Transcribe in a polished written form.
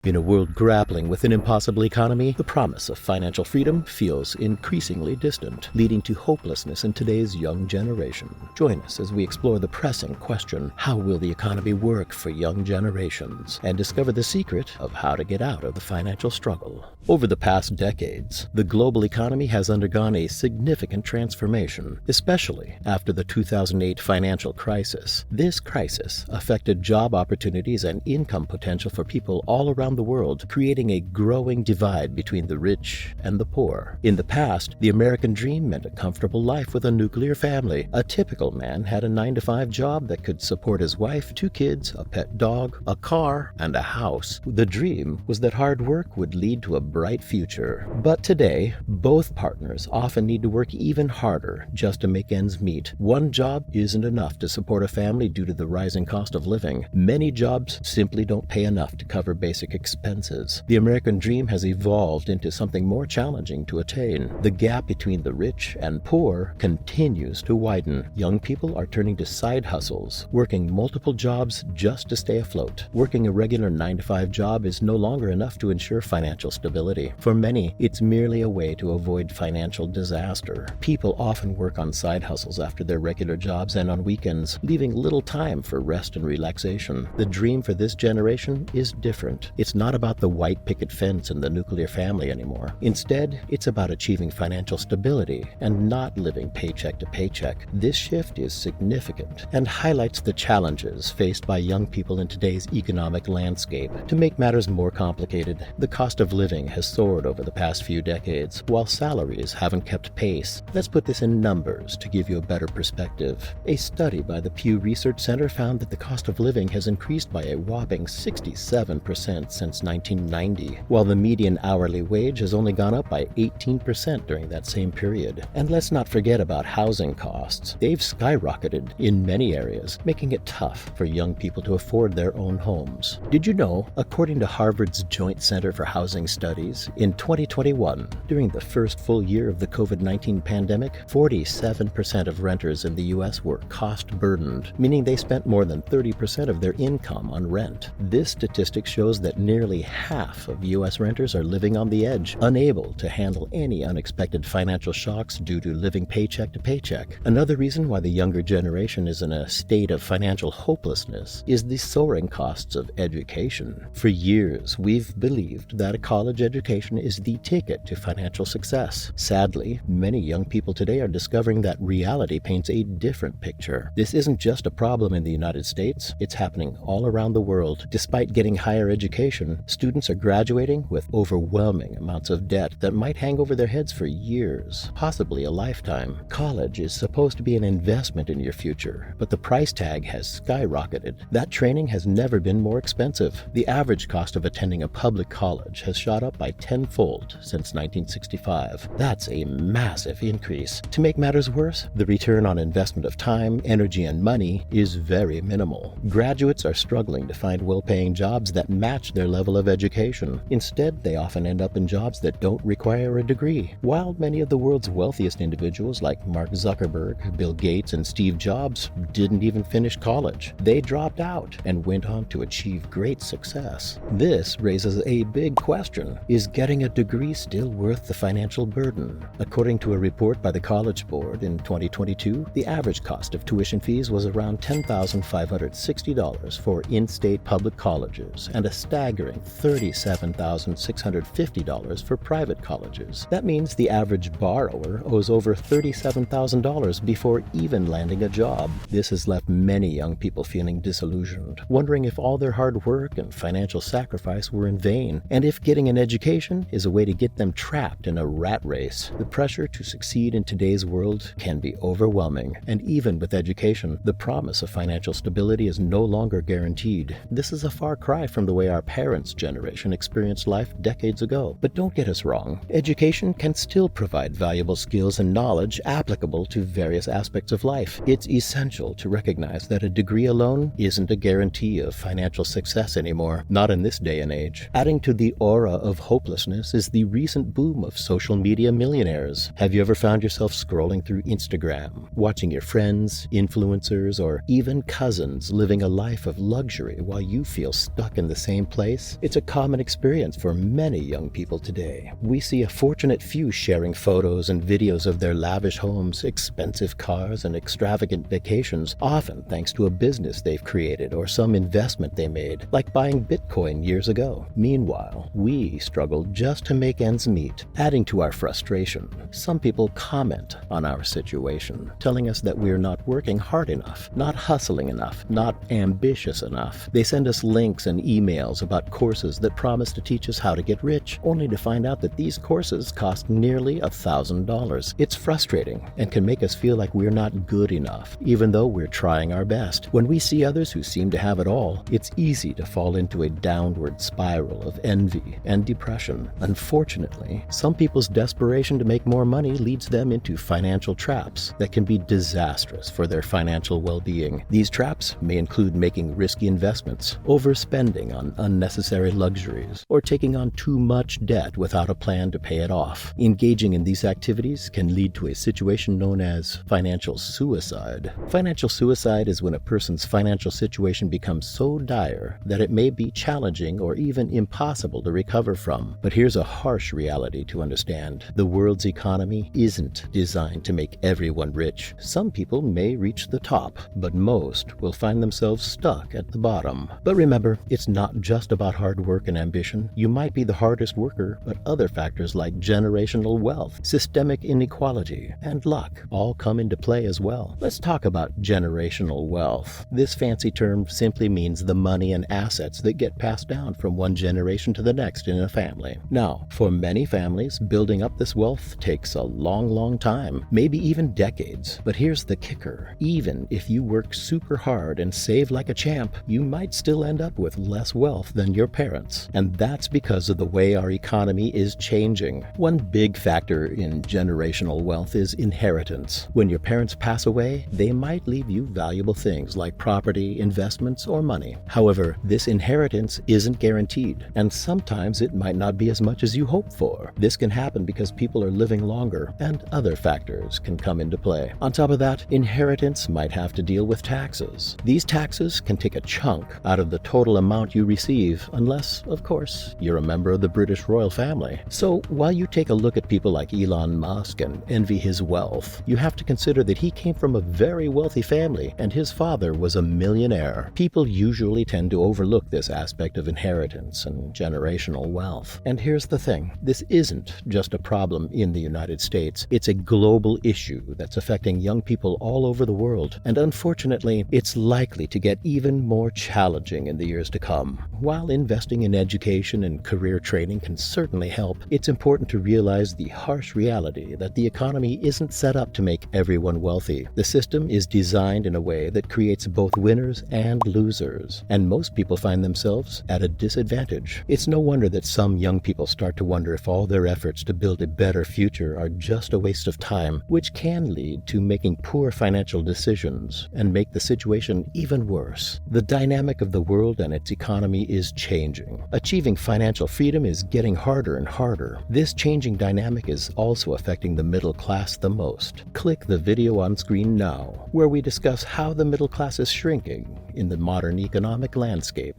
In a world grappling with an impossible economy, the promise of financial freedom feels increasingly distant, leading to hopelessness in today's young generation. Join us as we explore the pressing question, how will the economy work for young generations? And discover the secret of how to get out of the financial struggle. Over the past decades, the global economy has undergone a significant transformation, especially after the 2008 financial crisis. This crisis affected job opportunities and income potential for people all around the world, creating a growing divide between the rich and the poor. In the past, the American dream meant a comfortable life with a nuclear family. A typical man had a 9-to-5 job that could support his wife, 2 kids, a pet dog, a car, and a house. The dream was that hard work would lead to a bright future. But today, both partners often need to work even harder just to make ends meet. One job isn't enough to support a family due to the rising cost of living. Many jobs simply don't pay enough to cover basic expenses. The American dream has evolved into something more challenging to attain. The gap between the rich and poor continues to widen. Young people are turning to side hustles, working multiple jobs just to stay afloat. Working a regular 9-to-5 job is no longer enough to ensure financial stability. For many, it's merely a way to avoid financial disaster. People often work on side hustles after their regular jobs and on weekends, leaving little time for rest and relaxation. The dream for this generation is different. It's not about the white picket fence and the nuclear family anymore. Instead, it's about achieving financial stability and not living paycheck to paycheck. This shift is significant and highlights the challenges faced by young people in today's economic landscape. To make matters more complicated, the cost of living has soared over the past few decades, while salaries haven't kept pace. Let's put this in numbers to give you a better perspective. A study by the Pew Research Center found that the cost of living has increased by a whopping 67% since 1990, while the median hourly wage has only gone up by 18% during that same period. And let's not forget about housing costs. They've skyrocketed in many areas, making it tough for young people to afford their own homes. Did you know, according to Harvard's Joint Center for Housing Studies, in 2021, during the first full year of the COVID-19 pandemic, 47% of renters in the U.S. were cost-burdened, meaning they spent more than 30% of their income on rent. This statistic shows that nearly half of U.S. renters are living on the edge, unable to handle any unexpected financial shocks due to living paycheck to paycheck. Another reason why the younger generation is in a state of financial hopelessness is the soaring costs of education. For years, we've believed that a college education is the ticket to financial success. Sadly, many young people today are discovering that reality paints a different picture. This isn't just a problem in the United States, it's happening all around the world. Despite getting higher education, students are graduating with overwhelming amounts of debt that might hang over their heads for years, possibly a lifetime. College is supposed to be an investment in your future, but the price tag has skyrocketed. That training has never been more expensive. The average cost of attending a public college has shot up by tenfold since 1965. That's a massive increase. To make matters worse, the return on investment of time, energy, and money is very minimal. Graduates are struggling to find well-paying jobs that match their level of education. Instead, they often end up in jobs that don't require a degree. While many of the world's wealthiest individuals like Mark Zuckerberg, Bill Gates, and Steve Jobs didn't even finish college, they dropped out and went on to achieve great success. This raises a big question. Is getting a degree still worth the financial burden? According to a report by the College Board in 2022, the average cost of tuition fees was around $10,560 for in-state public colleges and a staggering $37,650 for private colleges. That means the average borrower owes over $37,000 before even landing a job. This has left many young people feeling disillusioned, wondering if all their hard work and financial sacrifice were in vain, and if getting an education is a way to get them trapped in a rat race. The pressure to succeed in today's world can be overwhelming, and even with education, the promise of financial stability is no longer guaranteed. This is a far cry from the way our parents' generation experienced life decades ago. But don't get us wrong, education can still provide valuable skills and knowledge applicable to various aspects of life. It's essential to recognize that a degree alone isn't a guarantee of financial success anymore, not in this day and age. Adding to the aura of hopelessness is the recent boom of social media millionaires. Have you ever found yourself scrolling through Instagram, watching your friends, influencers, or even cousins living a life of luxury while you feel stuck in the same place? place? It's a common experience for many young people today. We see a fortunate few sharing photos and videos of their lavish homes, expensive cars, and extravagant vacations, often thanks to a business they've created or some investment they made, like buying Bitcoin years ago. Meanwhile, we struggle just to make ends meet. Adding to our frustration, some people comment on our situation, telling us that we're not working hard enough, not hustling enough, not ambitious enough. They send us links and emails about courses that promise to teach us how to get rich, only to find out that these courses cost nearly $1,000. It's frustrating and can make us feel like we're not good enough, even though we're trying our best. When we see others who seem to have it all, it's easy to fall into a downward spiral of envy and depression. Unfortunately, some people's desperation to make more money leads them into financial traps that can be disastrous for their financial well-being. These traps may include making risky investments, overspending on unnecessary luxuries, or taking on too much debt without a plan to pay it off. Engaging in these activities can lead to a situation known as financial suicide. Financial suicide is when a person's financial situation becomes so dire that it may be challenging or even impossible to recover from. But here's a harsh reality to understand. The world's economy isn't designed to make everyone rich. Some people may reach the top, but most will find themselves stuck at the bottom. But remember, it's not just about hard work and ambition. You might be the hardest worker, but other factors like generational wealth, systemic inequality, and luck all come into play as well. Let's talk about generational wealth. This fancy term simply means the money and assets that get passed down from one generation to the next in a family. Now, for many families, building up this wealth takes a long time, maybe even decades. But here's the kicker. Even if you work super hard and save like a champ, you might still end up with less wealth than your parents. And that's because of the way our economy is changing. One big factor in generational wealth is inheritance. When your parents pass away, they might leave you valuable things like property, investments, or money. However, this inheritance isn't guaranteed, and sometimes it might not be as much as you hoped for. This can happen because people are living longer, and other factors can come into play. On top of that, inheritance might have to deal with taxes. These taxes can take a chunk out of the total amount you receive, unless, of course, you're a member of the British royal family. So while you take a look at people like Elon Musk and envy his wealth, you have to consider that he came from a very wealthy family, and his father was a millionaire. People usually tend to overlook this aspect of inheritance and generational wealth. And here's the thing. This isn't just a problem in the United States. It's a global issue that's affecting young people all over the world. And unfortunately, it's likely to get even more challenging in the years to come. While investing in education and career training can certainly help, it's important to realize the harsh reality that the economy isn't set up to make everyone wealthy. The system is designed in a way that creates both winners and losers, and most people find themselves at a disadvantage. It's no wonder that some young people start to wonder if all their efforts to build a better future are just a waste of time, which can lead to making poor financial decisions and make the situation even worse. The dynamic of the world and its economy is changing. Achieving financial freedom is getting harder and harder. This changing dynamic is also affecting the middle class the most. Click the video on screen now, where we discuss how the middle class is shrinking in the modern economic landscape.